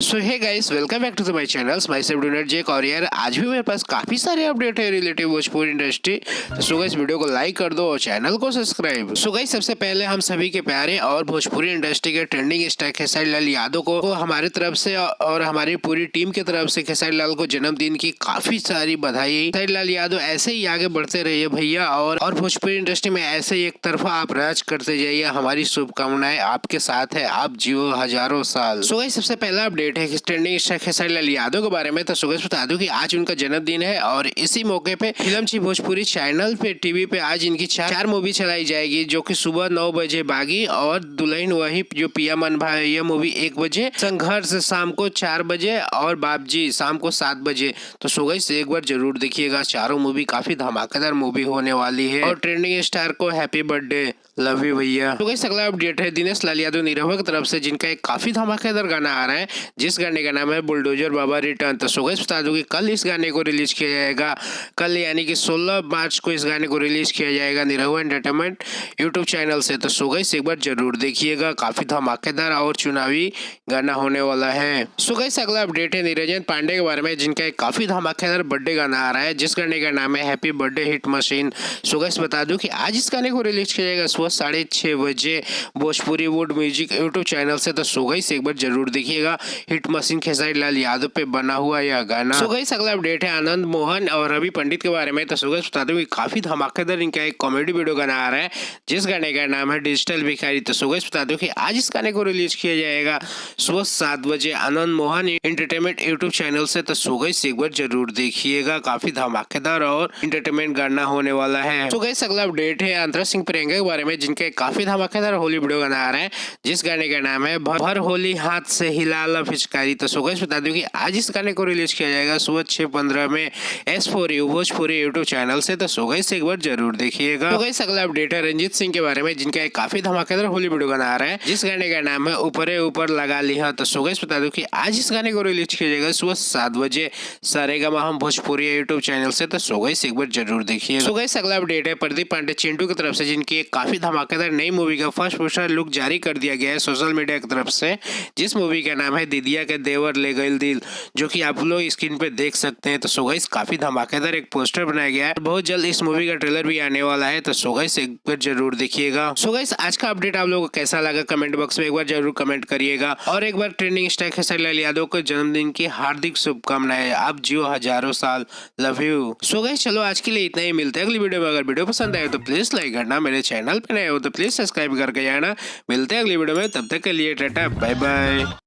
So hey guys, welcome back to the my channel myself donate Jake. और यार आज भी मेरे पास काफी सारे अपडेट है रिलेटिव भोजपुरी इंडस्ट्री। तो सो गाइस वीडियो को लाइक कर दो और चैनल को सब्सक्राइब। सो गाइस सबसे पहले हम सभी के प्यारे और भोजपुरी इंडस्ट्री के ट्रेंडिंग स्टार खेसारी लाल यादव को हमारी तरफ से और हमारी पूरी टीम की तरफ से खेसारी लाल को जन्मदिन की काफी सारी बधाई। खेसारी लाल यादव ऐसे ही आगे बढ़ते रहिए भैया, और भोजपुरी इंडस्ट्री में ऐसे ही एक तरफा आप राज करते जाइए। हमारी शुभकामनाएं आपके साथ है, आप जियो हजारों साल। सो गाइस सबसे पहला अपडेट है कि ट्रेंडिंग स्टार खेसारी लाल यादव के बारे में। तो सुबह बता दूं कि आज उनका जन्मदिन है और इसी मौके पे फिल्म ची भोजपुरी चैनल पे टीवी पे आज इनकी चार मूवी चलाई जाएगी, जो कि सुबह 9 बजे बागी और दुल्हन वही जो पिया मन भाई ये मूवी 1 बजे, संघर्ष शाम को 4 बजे और बापजी शाम को 7 बजे। तो सो गाइस एक बार जरूर देखिएगा, चारों मूवी काफी धमाकेदार मूवी होने वाली है। और ट्रेंडिंग स्टार को हैप्पी बर्थडे, लव यू भैया। तो गाइस अगला अपडेट है दिनेश लाल यादव निरहुआ की तरफ से, जिनका एक काफी धमाकेदार गाना आ रहा है, जिस गाने का नाम है बुलडोजर बाबा रिटर्न। तो सो गाइस बता दूं कि कल इस गाने को रिलीज किया जाएगा, कल यानी कि 16 मार्च को इस गाने को रिलीज किया जाएगा निरहुआ एंटरटेनमेंट यूट्यूब चैनल से। तो सो गाइस एक बार जरूर देखिएगा, काफी धमाकेदार और चुनावी गाना होने वाला है। सो गाइस अगला अपडेट है निरंजन पांडे के बारे में, जिनका एक काफी धमाकेदार बर्थडे गाना आ रहा है, जिस गाने का नाम है happy birthday hit machine. So guys बता दूं कि आज इस गाने को रिलीज किया जाएगा सुबह 6:30 बजे Bhojpuri would music YouTube channel से। तो सो गाइस एक बार जरूर देखिएगा, हिट मशीन खेसारी लाल यादव पे बना हुआ यह गाना। सो गाइस अगला अपडेट है आनंद मोहन और रवि पंडित के बारे में। तो सो गाइस बता दूं कि काफी धमाकेदार इनका एक कॉमेडी वीडियो गाना आ रहा है, जिस गाने का नाम है डिजिटल भिखारी। तो सो गाइस बता दूं कि आज इस गाने को रिलीज किया जाएगा सुबह 7 बजे Anand Mohan entertainment YouTube channel से। तो सो गाइस एक बार जरूर देखिएगा, काफी धमाकेदार और एंटरटेनमेंट गाना होने वाला है। सो गाइस अगला अपडेट है अंतरा सिंह प्रियंका के बारे में, जिनका काफी धमाकेदार होली वीडियो गाना आ रहा है, जिस गाने का नाम है भर होली हाथ से हिला ला पिचकारी। तो सो गाइस बता दूं कि आज इस गाने को रिलीज किया जाएगा सुबह 6:15 में S4U भोजपुरी यूट्यूब चैनल से। तो सो गाइस एक बार जरूर देखिएगा। तो गाइस अगला अपडेट है रंजीत सिंह के बारे में, जिनका एक काफी धमाकेदार होली वीडियो गाना आ रहा है, जिस गाने का नाम है ऊपरे ऊपर लगा लिया। तो सो गाइस बता दूं कि आज इस गाने को रिलीज किया जाएगा सुबह 7 बजे सारेगामा हम भोजपुरी यूट्यूब चैनल से। तो सो गाइस एक बार जरूर देखिए। सो गाइस अगला अपडेट है प्रदीप पांडे चिंटू की तरफ से, जिनकी एक काफी धमाकेदार नई मूवी का फर्स्ट पोस्टर लुक जारी कर दिया गया है सोशल मीडिया की तरफ से, जिस मूवी का नाम है दीदिया के देवर ले गइल दिल, जो कि आप लोग स्क्रीन पे देख सकते हैं। तो सो गाइस काफी धमाकेदार एक पोस्टर बनाया गया है, बहुत जल्द इस मूवी का ट्रेलर भी आने वाला है। तो सो गाइस एक बार जरूर देखिएगा। सो गाइस आज का अपडेट आप लोगों को कैसा लगा कमेंट बॉक्स में एक बार जरूर कमेंट करिएगा, और एक बार ट्रेंडिंग स्टार खेसारी लाल यादव को जन्मदिन की हार्दिक शुभकामनाएं, आप जियो हजारों साल, लव यू। सो गाइस चलो आज के लिए इतना ही, मिलते हैं अगली वीडियो में। अगर वीडियो पसंद आए तो प्लीज लाइक करना, मेरे चैनल पे नए हो तो प्लीज सब्सक्राइब करके जाना। मिलते हैं अगली वीडियो में, तब तक के लिए टाटा बाय बाय।